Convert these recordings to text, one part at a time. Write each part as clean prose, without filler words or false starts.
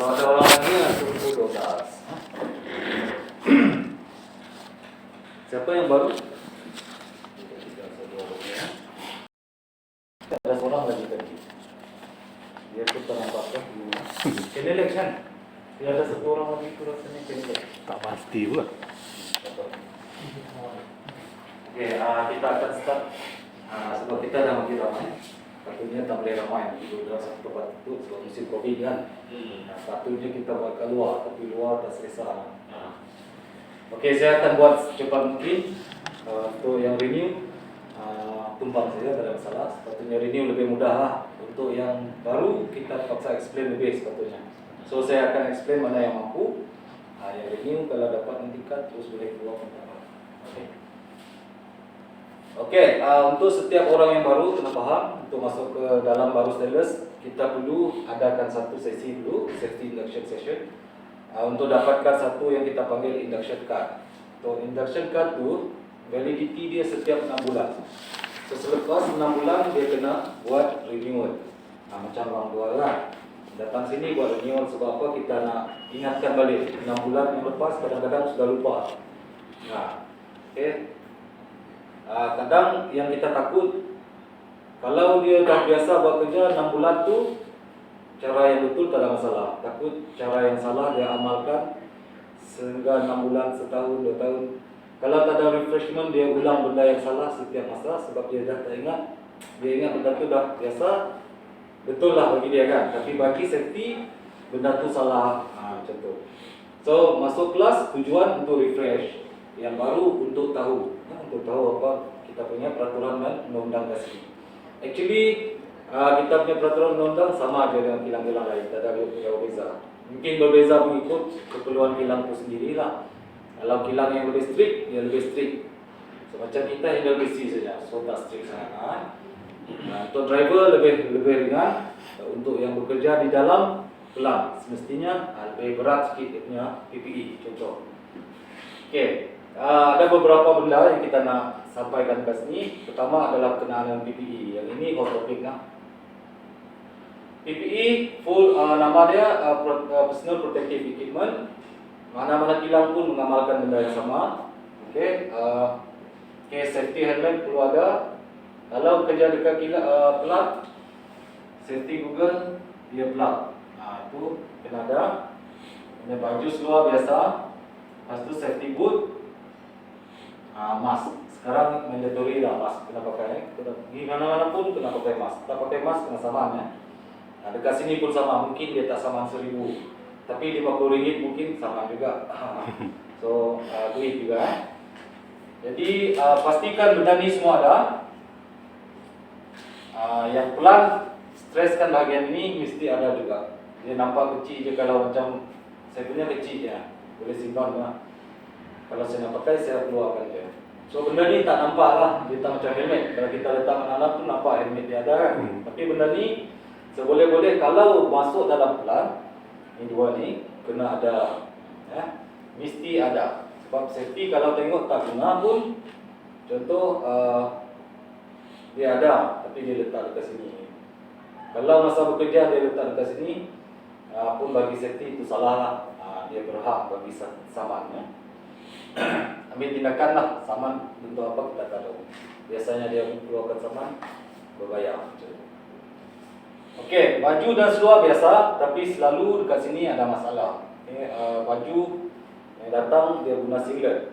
Kalau ada orang lagi tunggu 12. Siapa yang baru? Ada seorang lagi tadi. Dia tuh penampaknya Kenelek kan? Dia ada satu orang lagi itu rasanya Kenelek. Tak pasti pula. Oke, kita akan start. Sebab kita dah makin ramai. Patutnya tak boleh ramai. Itu dalam satu tempat itu sebab musim Covid kan. Patutnya kita buat keluar, tapi luar dah selesai. Oke, saya akan buat secepat mungkin. Untuk yang renew, tumpang saja, tak ada masalah. Sepatutnya renew lebih mudah lah. Untuk yang baru, kita paksa explain lebih sepatutnya. So, saya akan explain mana yang mampu. Yang renew, kalau dapat nanti cut, terus boleh keluar pendapat. Oke, untuk setiap orang yang baru kena faham, untuk masuk ke dalam baru stainless, kita perlu adakan satu sesi dulu, safety induction session. Untuk dapatkan satu yang kita panggil induction card. Untuk induction card tu, validity dia setiap 6 bulan. So, selepas 6 bulan, dia kena buat renewal. Macam orang tua lah. Datang sini buat renewal sebab apa? Kita nak ingatkan balik. 6 bulan yang lepas, kadang-kadang sudah lupa. Okay. Kadang yang kita takut, kalau dia dah biasa buat kerja 6 bulan tu, cara yang betul tak ada masalah. Takut cara yang salah dia amalkan sehingga 6 bulan, setahun, 2 tahun. Kalau tak ada refreshment, dia ulang benda yang salah setiap masa sebab dia dah tak ingat. Dia ingat benda tu dah biasa, betul lah bagi dia kan. Tapi bagi safety, benda tu salah. Macam tu. So, masuk kelas tujuan untuk refresh. Yang baru untuk tahu. Untuk tahu apa kita punya peraturan dan undang-undang kasih. Actually, kita punya peraturan undang-undang sama aja dengan kilang-kilang lain, tak ada jauh beza. Mungkin berbeza mengikut keperluan kilang itu sendirilah. Kalau kilang yang lebih strict, dia lebih strict. Semacam kita handle besi saja, so tak strict sangat. Untuk driver lebih ringan. Untuk yang bekerja di dalam kilang, semestinya lebih berat sikit dia punya PPE. Contoh. Okey. Ada beberapa benda yang kita nak sampaikan kat sini. Pertama adalah berkenaan dengan PPE. Yang ini hot topic lah. PPE full nama dia Personal Protective Equipment. Mana-mana kilang pun mengamalkan benda yang sama. Okey. Safety helmet perlu ada. Kalau kerja dekat plant, safety Google dia plug. Itu kena ada. Ada baju seluar biasa. Lepas tu safety boot. Mask. Sekarang mandatory lah mask kena pakai. Pergi mana-mana pun kena pakai mask. Tak pakai mask kena saman ya. Dekat sini pun sama. Mungkin dia tak saman 1,000, tapi RM50 mungkin sama juga. So duit juga. Jadi pastikan benda ni semua ada. Yang pelan streskan bahagian ini mesti ada juga. Dia nampak kecil je kalau macam saya punya kecil je. Boleh simpan lah. Kalau saya nak pakai, saya keluarkan je. So, benda ni tak nampak lah. Dia tak macam helmet. Kalau kita letak mana-mana tu nampak helmet dia ada kan. Tapi benda ni, seboleh-boleh kalau masuk dalam plan, ini dua ni, kena ada. Mesti ada. Sebab safety kalau tengok tak guna pun, contoh, dia ada, tapi dia letak dekat sini. Kalau masa bekerja dia letak dekat sini, pun bagi safety itu salah lah. Dia berhak bagi saman ya. Ambil tindakan lah, saman bentuk apa kita tak tahu. Biasanya dia keluarkan saman, berbayar. Okey, baju dan seluar biasa, tapi selalu dekat sini ada masalah. Baju yang datang dia guna singlet.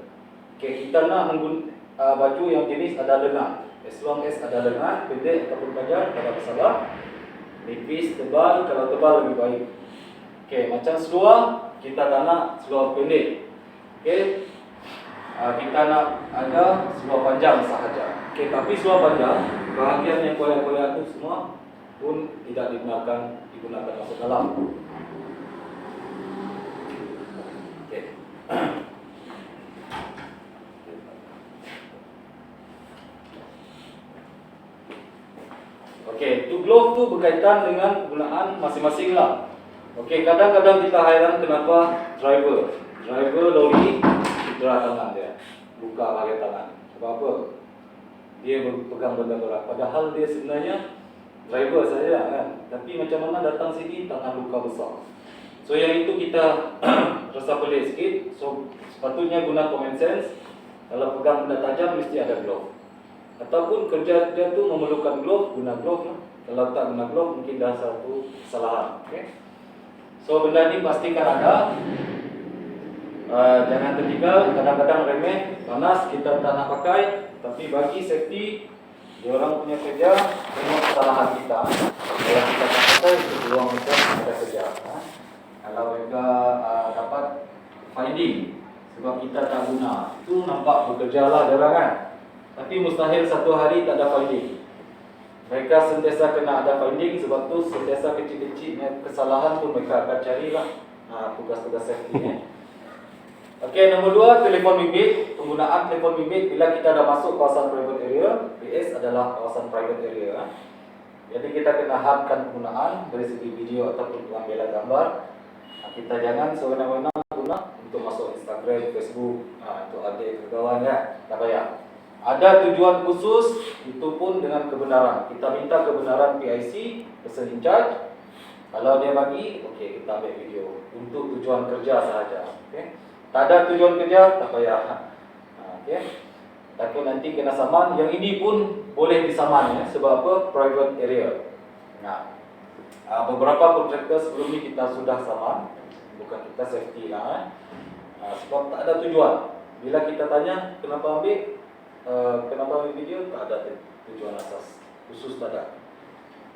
Okey, kita nak menggunakan baju yang jenis ada lengan. As long as ada lengan, pendek ataupun panjang, tak ada masalah. Nipis, tebal, kalau tebal lebih baik. Okey, macam seluar, kita tak nak seluar pendek. Okey. Kita nak ada seluar panjang sahaja. Okey, tapi seluar panjang, bahagian yang koyak-koyak itu semua pun tidak digunakan masuk dalam. Okey. Okey, tu glove tu berkaitan dengan penggunaan masing-masing lah. Okey, kadang-kadang kita hairan kenapa driver lori cedera tangan dia, luka bahagian tangan. Sebab apa? Dia berpegang benda berat. Padahal dia sebenarnya driver saja kan. Tapi macam mana datang sini tangan luka besar. So yang itu kita rasa pelik sikit. So sepatutnya guna common sense. Kalau pegang benda tajam mesti ada glove. Ataupun kerja dia tu memerlukan glove, guna glove lah. Kalau tak guna glove mungkin dah satu kesalahan. Okay? So benda ni pastikan ada. Jangan tertinggal, kadang-kadang remeh, panas kita tak nak pakai. Tapi bagi safety, dia orang punya kerja, tengok kesalahan kita. Kalau kita tak pakai, itu peluang kita ada kerja. Kalau mereka dapat finding sebab kita tak guna, itu nampak bekerja lah dia orang kan. Tapi mustahil satu hari tak ada finding. Mereka sentiasa kena ada finding, sebab tu sentiasa kecil-kecilnya kesalahan pun mereka akan carilah tugas-tugas safety. Okey, nombor 2, telefon bimbit. Penggunaan telefon bimbit bila kita dah masuk kawasan private area. PS adalah kawasan private area. Jadi kita kena hadkan penggunaan dari segi video ataupun pengambilan gambar. Kita jangan sewenang-wenang guna untuk masuk Instagram, Facebook, untuk update ke kawan kan. Tak payah. Ada tujuan khusus, itu pun dengan kebenaran. Kita minta kebenaran PIC, person in charge. Kalau dia bagi, okey, kita ambil video untuk tujuan kerja sahaja. Okey. Tak ada tujuan kerja, tak payah. Okay. Takut nanti kena saman. Yang ini pun boleh disaman ya. Sebab apa? Private area. Beberapa kontraktor sebelum ni kita sudah saman. Bukan kita safety lah. Sebab tak ada tujuan. Bila kita tanya kenapa ambil video, tak ada tujuan asas khusus, tak ada.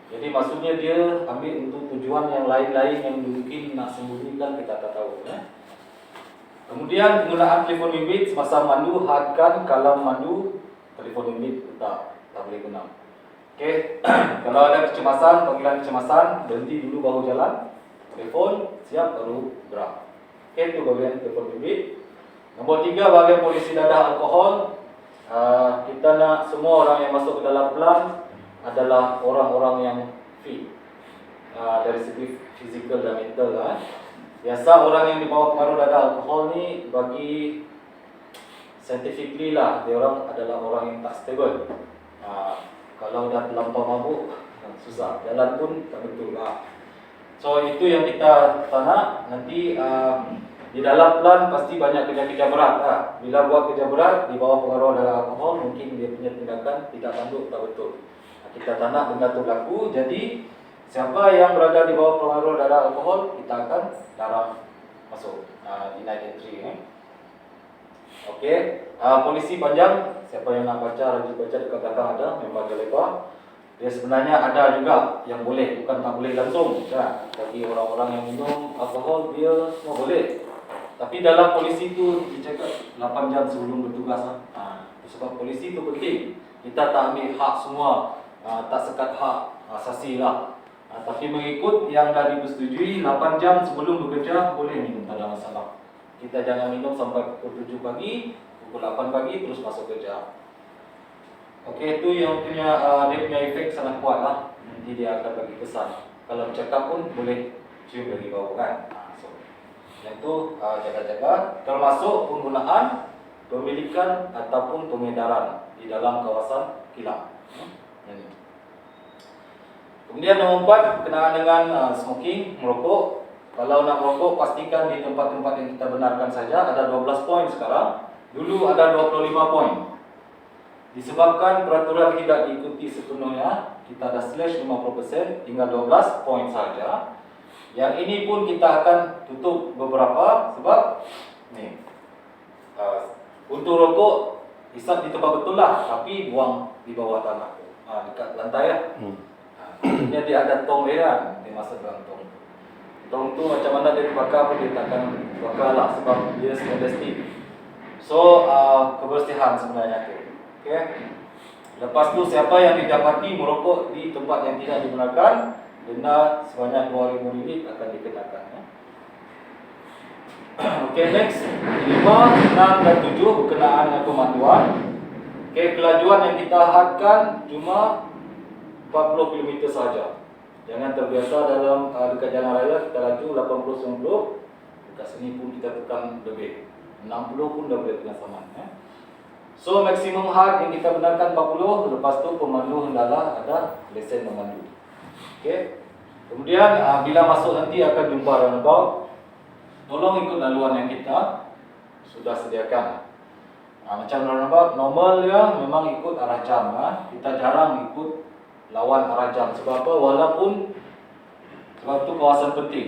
Jadi maksudnya dia ambil untuk tujuan yang lain-lain yang mungkin nak sembunyikan, kita tak tahu ya. Kemudian penggunaan telefon bimbit semasa mandu, hadkan kalam mandu telefon bimbit tak boleh guna. Okey, kalau ada kecemasan, panggilan kecemasan, berhenti dulu baru jalan. Telefon siap baru gerak. Okey, itu bahagian telefon bimbit. Nombor 3, bahagian polisi dadah alkohol. Kita nak semua orang yang masuk ke dalam plan adalah orang-orang yang fit dari segi fizikal dan mental lah. Biasa orang yang dibawa pengaruh dadah alkohol ni bagi scientifically lah, dia orang adalah orang yang tak stable. Kalau dah terlampau mabuk, susah, jalan pun tak betul lah. So itu yang kita tak nak. Nanti di dalam plan pasti banyak kerja-kerja berat lah. Bila buat kerja berat, dibawa pengaruh dadah alkohol, mungkin dia punya tindakan tidak tanduk, tak betul. Kita tak nak benda tu berlaku. Jadi siapa yang berada di bawah pengaruh dadah alkohol, kita akan larang masuk denied entry. Okey, polisi panjang. Siapa yang nak baca, rajin baca, dekat belakang ada membaca lebar. Dia sebenarnya ada juga yang boleh, bukan tak boleh langsung kan. Bagi orang-orang yang minum alkohol, dia semua boleh. Tapi dalam polisi tu dicakap 8 jam sebelum bertugas lah. Sebab polisi tu penting. Kita tak ambil hak semua, tak sekat hak asasi lah. Tapi mengikut yang dah dipersetujui, 8 jam sebelum bekerja boleh minum, tak ada masalah. Kita jangan minum sampai pukul 7 pagi, pukul 8 pagi terus masuk kerja. Okey, itu yang punya dia punya efek sangat kuat lah. Nanti dia akan bagi kesan. Kalau bercakap pun boleh cium dari bawah kan. Yang itu jaga-jaga, termasuk penggunaan, pemilikan ataupun pengedaran di dalam kawasan kilang. Kemudian nombor 4, berkenaan dengan smoking, merokok. Kalau nak merokok, pastikan di tempat-tempat yang kita benarkan saja. Ada 12 poin sekarang. Dulu ada 25 poin. Disebabkan peraturan tidak diikuti sepenuhnya, kita ada slash 50%, tinggal 12 poin saja. Yang ini pun kita akan tutup beberapa sebab ni untuk rokok hisap di tempat betul lah, tapi buang di bawah tanah, dekat lantai lah. Ini dia ada tong dia kan, dia masuk dalam tong. Tong tu macam mana dia dibakar pun dia takkan bakar lah sebab dia stainless steel. So kebersihan sebenarnya tu. Okay. Lepas tu siapa yang didapati merokok di tempat yang tidak dibenarkan, denda sebanyak 2,000 ringgit akan dikenakan. Okay, next 5, 6 dan 7 berkenaan dengan pemanduan. Okay, kelajuan yang kita hadkan cuma 40 km saja. Jangan terbiasa dalam dekat jalan raya kita laju 80-90. Dekat sini pun kita tekan lebih 60 pun dah boleh kena saman. So maksimum had yang kita benarkan 40. Lepas tu pemandu hendaklah ada lesen memandu. Okay. Kemudian bila masuk nanti akan jumpa roundabout. tolong ikut laluan yang kita sudah sediakan. Macam roundabout normal ya memang ikut arah jam kita jarang ikut lawan arah jam. Sebab apa? Sebab itu kawasan penting.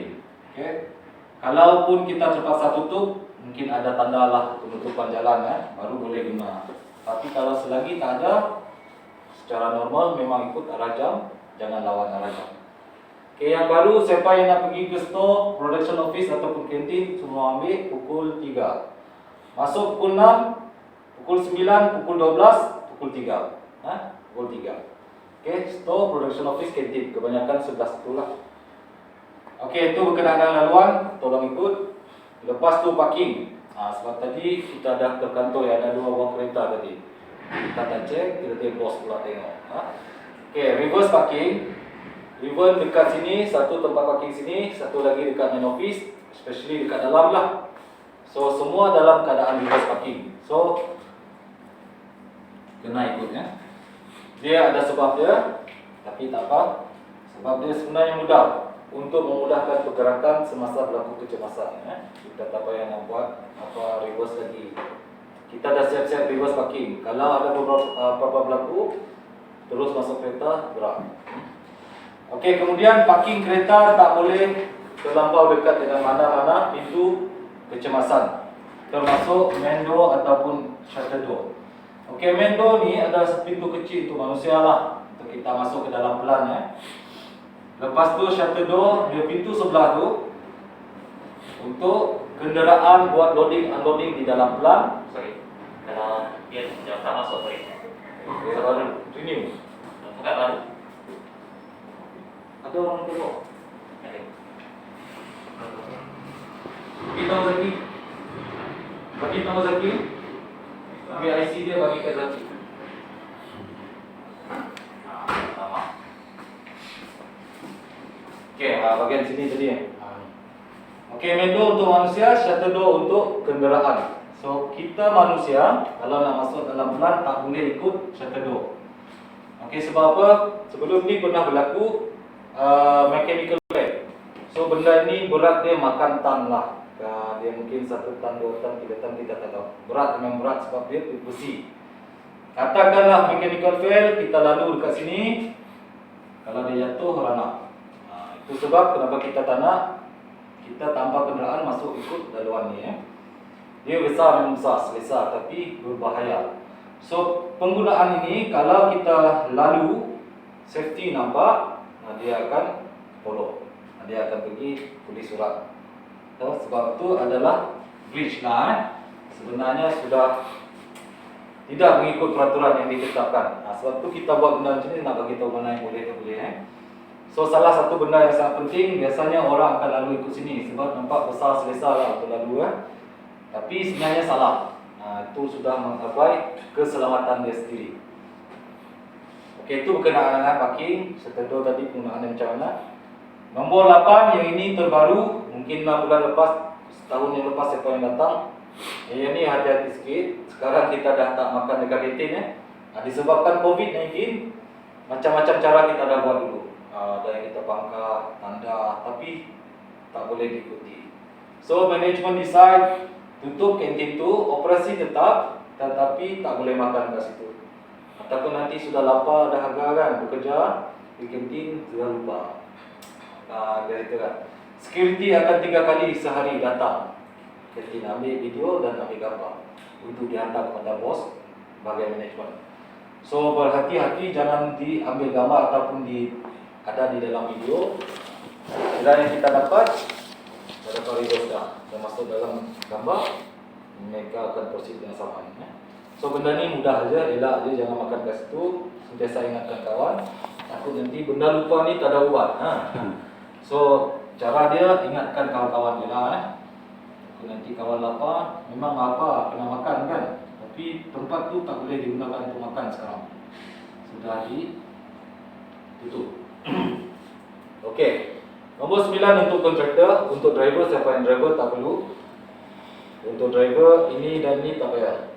Okay? Kalaupun kita terpaksa tutup, mungkin ada tanda lah penutupan jalan baru boleh guna. Tapi kalau selagi tak ada, secara normal memang ikut arah jam, jangan lawan arah jam. Okay, yang baru siapa yang nak pergi ke store, production office ataupun kantin, semua ambil pukul 3. Masuk pukul 6, pukul 9, pukul 12, pukul 3. Pukul 3. Okay, store, production office, kantin, kebanyakan 11 itulah. Okey, itu berkenaan dengan laluan, tolong ikut. Lepas tu parking. Sebab tadi kita dah terkantor ada 2 buah kereta tadi. Kita tak cek, kita tengok bos pula tengok. Okey, reverse parking. Reverse dekat sini, satu tempat parking sini, satu lagi dekat main office, especially dekat dalam lah. So semua dalam keadaan reverse parking. So kena ikut ya. Dia ada sebab dia, tapi tak apa. Sebab dia sebenarnya mudah. Untuk memudahkan pergerakan semasa berlaku kecemasan kita tak payah nak buat apa reverse lagi. Kita dah siap-siap reverse parking. Kalau ada apa-apa berlaku, terus masuk kereta, gerak. Okey, kemudian parking kereta tak boleh terlampau dekat dengan mana-mana pintu kecemasan, termasuk main door ataupun shutter door. Okey, main door ni ada pintu kecil untuk manusia lah, untuk kita masuk ke dalam pelan Lepas tu shutter door, dia pintu sebelah tu untuk kenderaan buat loading unloading di dalam pelan. Sorry, kalau dia tak masuk, sorry. Dia baru renew. Bukan baru. Ada orang tengok. Ada. Kita Zaki. Bagi tahu Zaki. Ambil IC dia bagi ke Zaki. Lama. Okey, bahagian sini tadi Okey, main door untuk manusia, shutter door untuk kenderaan. So, kita manusia kalau nak masuk dalam pelan tak boleh ikut shutter door. Okey, sebab apa? Sebelum ni pernah berlaku mechanical fail. So, benda ni berat dia makan tan lah. Dia mungkin 1 tan, 2 tan, 3 tan, kita tak tahu. Berat memang berat sebab dia besi. Katakanlah mechanical fail, kita lalu dekat sini. Kalau dia jatuh, rana. Itu sebab kenapa kita tak nak kita tanpa kenderaan masuk ikut laluan ni Dia besar memang besar, selesa tapi berbahaya. So penggunaan ini kalau kita lalu safety nampak, dia akan follow. Dia akan pergi tulis surat. Sebab itu adalah breach lah Sebenarnya sudah tidak mengikut peraturan yang ditetapkan. Sebab itu kita buat benda macam ni nak bagi tahu mana yang boleh dan boleh So salah satu benda yang sangat penting, biasanya orang akan lalu ikut sini sebab nampak besar selesa lah untuk lalu Tapi sebenarnya salah. Itu sudah menggapai keselamatan dia sendiri. Okey, itu berkenaan dengan parking. Saya tahu tadi penggunaannya macam mana. Nombor 8 yang ini terbaru, mungkin 6 bulan lepas, setahun yang lepas siapa yang datang. Yang ni hati-hati sikit. Sekarang kita dah tak makan dekat kantin disebabkan COVID-19, macam-macam cara kita dah buat dulu. Ada yang kita pangkat, tanda, tapi tak boleh diikuti. So management decide tutup kantin tu, operasi tetap, tetapi tak boleh makan kat situ. Ataupun nanti sudah lapar, dah agak kan bekerja di kantin, sudah lupa. Dia itu kan. Security akan 3 kali sehari datang. Kantin ambil video dan ambil gambar untuk dihantar kepada bos bahagian management. So berhati-hati jangan diambil gambar ataupun ada di dalam video. Bila yang kita dapat pada koridor dah masuk dalam gambar, mereka akan proceed dengan sama. So benda ni mudah aja, elak aja, jangan makan kat situ. Sentiasa ingatkan kawan, takut nanti benda lupa ni tak ada ubat. So cara dia ingatkan kawan-kawan dia lah. Nanti kawan lapar, memang lapar kena makan kan. Tapi tempat tu tak boleh digunakan untuk makan sekarang. Sudah ditutup. Okey. Nombor 9 untuk kontraktor, untuk driver, siapa yang driver tak perlu. Untuk driver ini dan ini tak payah.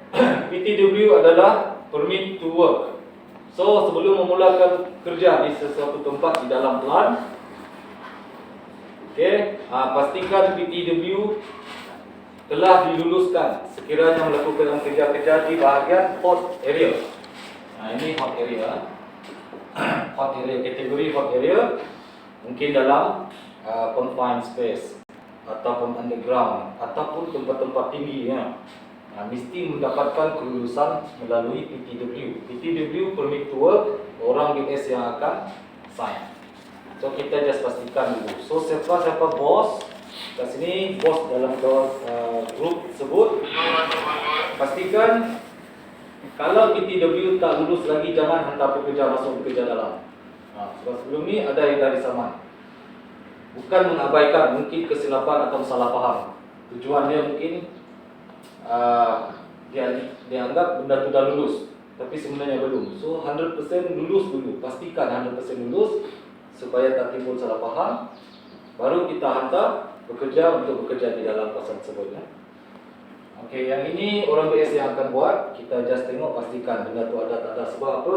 PTW adalah permit to work. So sebelum memulakan kerja di sesuatu tempat di dalam pelan, Okey, pastikan PTW telah diluluskan sekiranya melakukan kerja-kerja di bahagian hot area. Ini hot area. Hot area, kategori hot area mungkin dalam confined space ataupun underground ataupun tempat-tempat tinggi ya. Mesti mendapatkan kelulusan melalui PTW. PTW permit to work, orang US yang akan sign. So kita just pastikan dulu. So siapa bos? Kat sini bos dalam grup tersebut. Pastikan kalau PTW tak lulus lagi, jangan hantar pekerja masuk bekerja dalam. Sebab sebelum ni ada yang dari saman. Bukan mengabaikan, mungkin kesilapan atau salah faham. Tujuan dia mungkin dia anggap benda tu dah lulus, tapi sebenarnya belum. So 100% lulus dulu. Pastikan 100% lulus supaya tak timbul salah faham. Baru kita hantar bekerja untuk bekerja di dalam kawasan tersebut ya. Okey, yang ini orang BS yang akan buat. Kita just tengok pastikan benda tu ada tak ada. Sebab apa?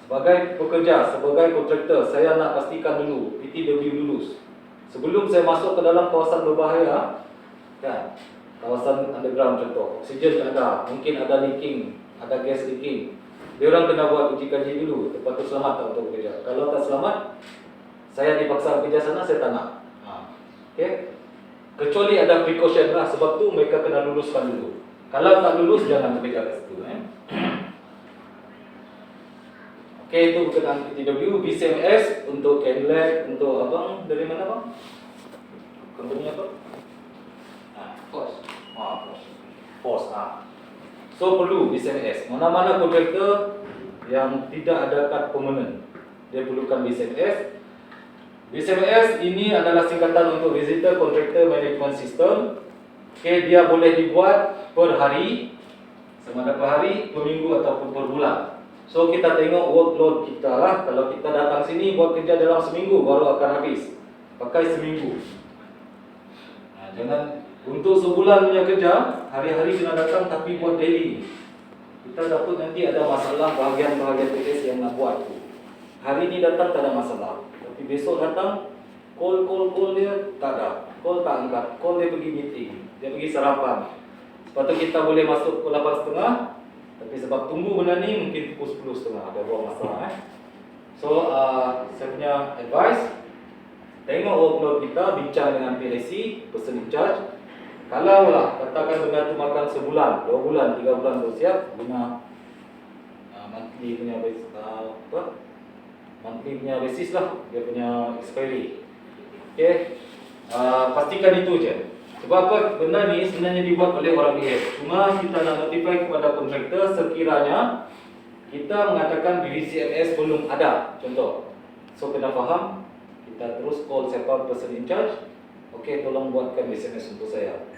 Sebagai pekerja, sebagai kontraktor, saya nak pastikan dulu PTW lulus. Sebelum saya masuk ke dalam kawasan berbahaya, kan? Kawasan underground contoh, oksigen tak ada, mungkin ada leaking, ada gas leaking. Dia orang kena buat uji kaji dulu, tempat tu selamat tak untuk bekerja. Kalau tak selamat, saya dipaksa bekerja sana, saya tak nak. Okey. Kecuali ada precaution lah, sebab tu mereka kena luluskan dulu. Kalau tak lulus, jangan bekerja kat situ. Okey, itu berkenaan PTW. BCMS untuk Kenlek, untuk abang dari mana bang? Company apa? Pos. Pos. So perlu BCMS. Mana-mana kontraktor yang tidak ada kad permanent, dia perlukan BCMS. BCMS ini adalah singkatan untuk Visitor Contractor Management System. Okay, dia boleh dibuat per hari, sama ada per hari, per minggu ataupun per bulan. So kita tengok workload kita lah. Kalau kita datang sini buat kerja dalam seminggu, baru akan habis. Pakai seminggu. Jangan untuk sebulan punya kerja, hari-hari kena datang tapi buat daily. Kita takut nanti ada masalah bahagian-bahagian PS yang nak buat tu. Hari ni datang tak ada masalah, tapi besok datang call dia tak ada, call tak angkat, call dia pergi meeting, dia pergi sarapan. Lepas tu kita boleh masuk pukul 8.30, tapi sebab tunggu benda ni mungkin pukul 10.30 ada buang masa. So saya punya advice, tengok workload kita, bincang dengan PLC, person in charge. Kalau lah katakan benda tu makan sebulan, 2 bulan, 3 bulan baru siap, guna monthly punya monthly punya basis lah, dia punya expiry. Okay, pastikan itu je. Sebab apa? Benda ni sebenarnya dibuat oleh orang BS. Cuma kita nak notify kepada kontraktor sekiranya kita mengatakan BCMS belum ada, contoh. So kena faham, kita terus call siapa person in charge. Okay, tolong buatkan BCMS untuk saya.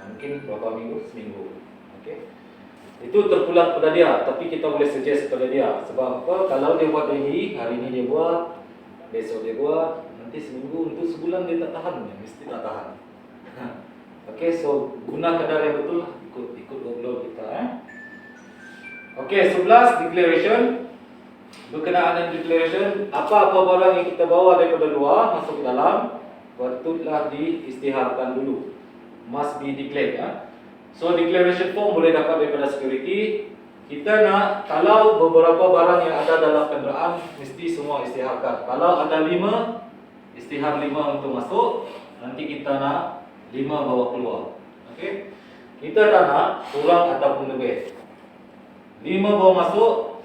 Mungkin berapa minggu? Seminggu. Okay, itu terpulang pada dia, tapi kita boleh suggest kepada dia. Sebab apa? Kalau dia buat hari ni dia buat, besok dia buat, nanti seminggu, untuk sebulan dia tak tahan, mesti tak tahan. Okay, so guna kadar yang betul, ikut workload kita. Okay, 11 declaration. Berkenaan dengan declaration, apa-apa barang yang kita bawa daripada luar masuk ke dalam, patutlah diisytiharkan dulu. Must be declared. So declaration form boleh dapat daripada security. Kita nak, kalau beberapa barang yang ada dalam kenderaan, mesti semua isytiharkan. Kalau ada 5, isytihar 5 untuk masuk. Nanti kita nak 5 bawa keluar. Okay? Kita tak nak kurang ataupun lebih. 5 bawa masuk,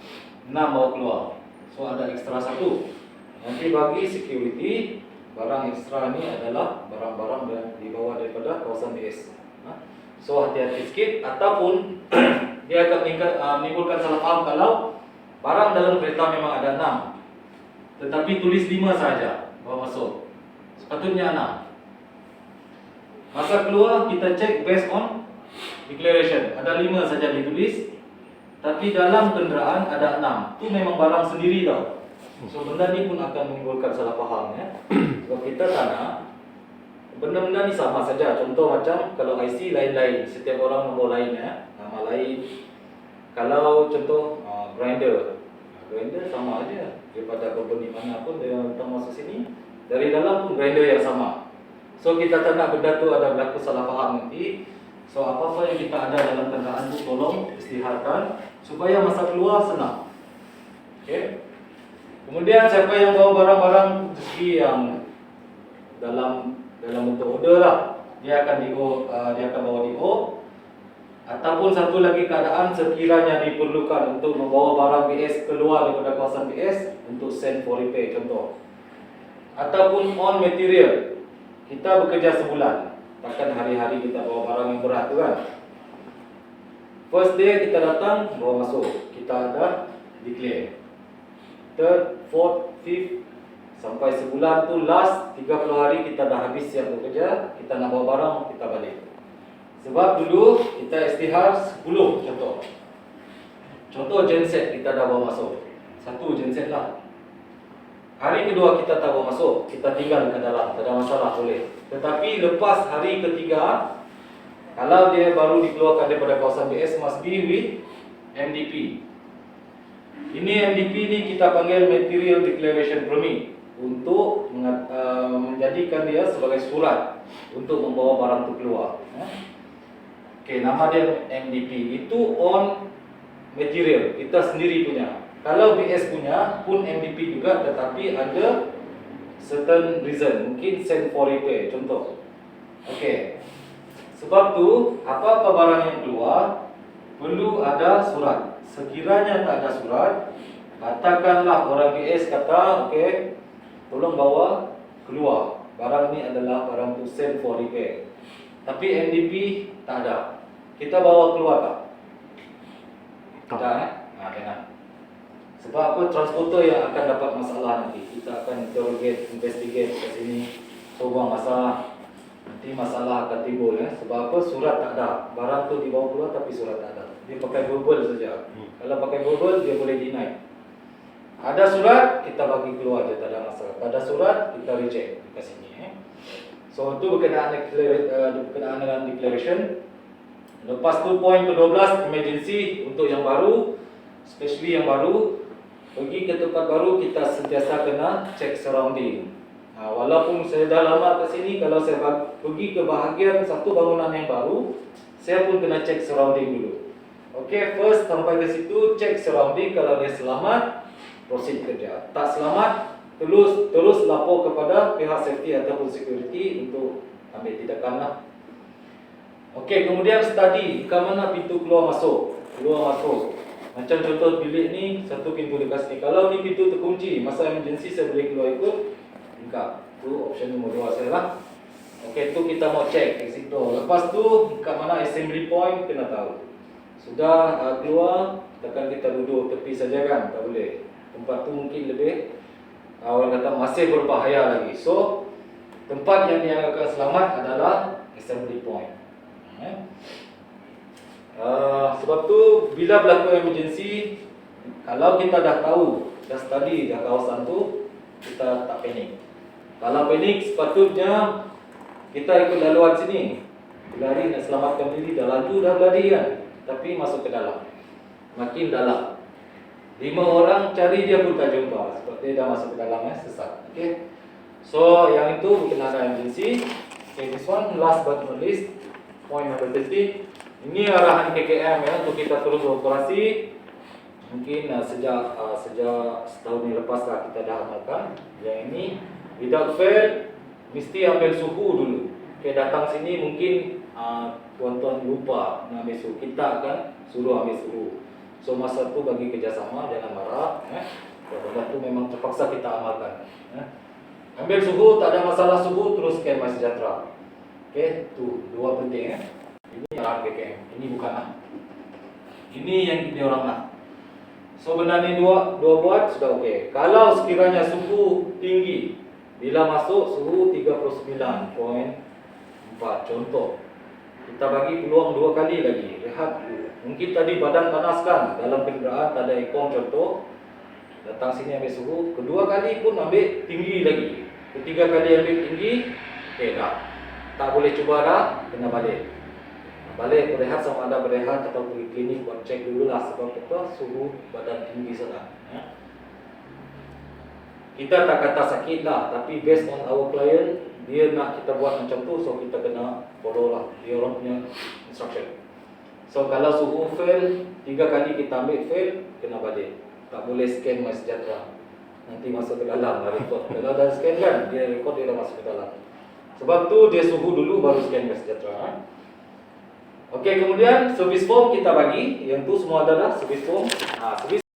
6 bawa keluar. So ada ekstra 1. Nanti bagi security, barang ekstra ni adalah barang-barang yang dibawa daripada kawasan BS. So hati-hati sikit, ataupun dia akan menimbulkan salah faham kalau barang dalam kereta memang ada 6, tetapi tulis 5 saja bawa masuk. Sepatutnya 6. Masa keluar kita cek based on declaration. Ada 5 saja ditulis, tapi dalam kenderaan ada 6. Itu memang barang sendiri tau. So benda ni pun akan menimbulkan salah faham ya. Sebab kita tak nak benda-benda ni sama saja. Contoh macam kalau IC lain-lain, setiap orang nombor lain ya, nama lain. Kalau contoh grinder sama aja daripada company mana pun dia datang masuk sini, dari dalam pun grinder yang sama. So kita tak nak benda tu ada berlaku salah faham nanti. So apa-apa yang kita ada dalam kenderaan tu tolong istiharkan supaya masa keluar senang. Okay. Kemudian siapa yang bawa barang-barang rezeki yang dalam bentuk order lah, dia akan bawa DO. Ataupun satu lagi keadaan sekiranya diperlukan untuk membawa barang BS keluar daripada kawasan BS untuk send for repair contoh. Ataupun on material, kita bekerja sebulan, takkan hari-hari kita bawa barang yang berat tu kan. First day kita datang, bawa masuk, kita ada declare. Third, fourth, fifth, sampai sebulan tu last 30 hari kita dah habis siap bekerja, kita nak bawa barang, kita balik. Sebab dulu kita istihar 10 contoh. Contoh genset kita dah bawa masuk. Satu genset lah. Hari kedua kita tak bawa masuk, kita tinggal ke dalam, tak ada masalah boleh. Tetapi lepas hari ketiga, kalau dia baru dikeluarkan daripada kawasan BS must be with MDP. Ini MDP ni kita panggil Material Declaration Permit untuk menjadikan dia sebagai surat untuk membawa barang tu keluar. Okey, nama dia MDP. Itu on material, kita sendiri punya. Kalau BS punya pun MDP juga, tetapi ada certain reason, mungkin send for repair contoh. Okey. Sebab tu apa-apa barang yang keluar perlu ada surat. Sekiranya tak ada surat, katakanlah orang BS kata, okey, tolong bawa keluar. Barang ni adalah barang tu send for repair. Tapi MDP tak ada. Kita bawa keluar tak? Tak. Kena. Sebab apa? Transporter yang akan dapat masalah nanti. Kita akan interrogate, investigate kat sini. So buang masalah. Nanti masalah akan timbul ya. Sebab apa? Surat tak ada. Barang tu dibawa keluar tapi surat tak ada. Dia pakai verbal saja. Kalau pakai verbal dia boleh deny. Ada surat kita bagi keluar je, tak ada masalah. Tak ada surat kita reject kat sini. So itu berkenaan dengan declaration. Lepas tu poin ke-12 emergency untuk yang baru, especially yang baru, pergi ke tempat baru kita sentiasa kena check surrounding. Walaupun saya dah lama ke sini, kalau saya pergi ke bahagian satu bangunan yang baru, saya pun kena check surrounding dulu. Okay, first sampai ke situ check surrounding, kalau dia selamat proceed kerja. Tak selamat terus lapor kepada pihak safety ataupun security untuk ambil tindakan lah. Okey, kemudian study ke mana pintu keluar masuk. Macam contoh bilik ni, satu pintu dekat sini. Kalau ni pintu terkunci, masa emergency saya boleh keluar ikut. Lengkap. Tu option nombor 2 saya lah. Okey, tu kita mau check exit door. Lepas tu kat mana assembly point kena tahu. Sudah keluar, takkan kita duduk tepi saja kan? Tak boleh. Tempat tu mungkin lebih orang kata masih berbahaya lagi. So tempat yang dianggapkan selamat adalah assembly point. Sebab tu bila berlaku emergency, kalau kita dah tahu, dah study dah kawasan tu, kita tak panik. Kalau panik sepatutnya kita ikut laluan sini, lari nak selamatkan diri, dah laju dah lari kan, tapi masuk ke dalam, makin dalam. 5 orang cari dia pun tak jumpa sebab dia dah masuk ke dalam sesat. Okay. So yang itu berkenaan dengan emergency. Okay, this one last but not least, point number 30. Ini arahan KKM ya untuk kita terus beroperasi. Mungkin sejak setahun yang lepas lah kita dah amalkan. Yang ini without fail mesti ambil suhu dulu. Okay, datang sini mungkin tuan-tuan lupa nak ambil suhu. Kita akan suruh ambil suhu. So masa tu bagi kerjasama, jangan marah. Benda tu memang terpaksa kita amalkan. Ambil suhu, tak ada masalah suhu, terus scan MySejahtera. Okay, tu 2 penting. Ini arahan KKM, ini bukan lah. Ini yang dia orang nak. So benda ni dua buat sudah okey. Kalau sekiranya suhu tinggi, bila masuk suhu 39.4 contoh, kita bagi peluang 2 kali lagi, rehat dulu. Mungkin tadi badan panaskan dalam kenderaan, tak ada aircon contoh, datang sini ambil suhu, kedua kali pun ambil tinggi lagi, ketiga kali ambil tinggi, okey dah. Tak boleh cuba dah, kena balik. Balik berehat sama ada berehat atau pergi klinik buat cek dulu lah sebab apa suhu badan tinggi sangat. kita tak kata sakit lah, tapi based on our client, dia nak kita buat macam tu, so kita kena follow lah dia orang punya instruction. So kalau suhu fail 3 kali kita ambil fail, kena balik. Tak boleh scan MySejahtera, nanti masuk ke dalam record. Kalau dah scan kan, dia record dia dah masuk ke dalam. Sebab tu dia suhu dulu baru scan MySejahtera. Okey, kemudian service form kita bagi. Yang tu semua adalah service form. Service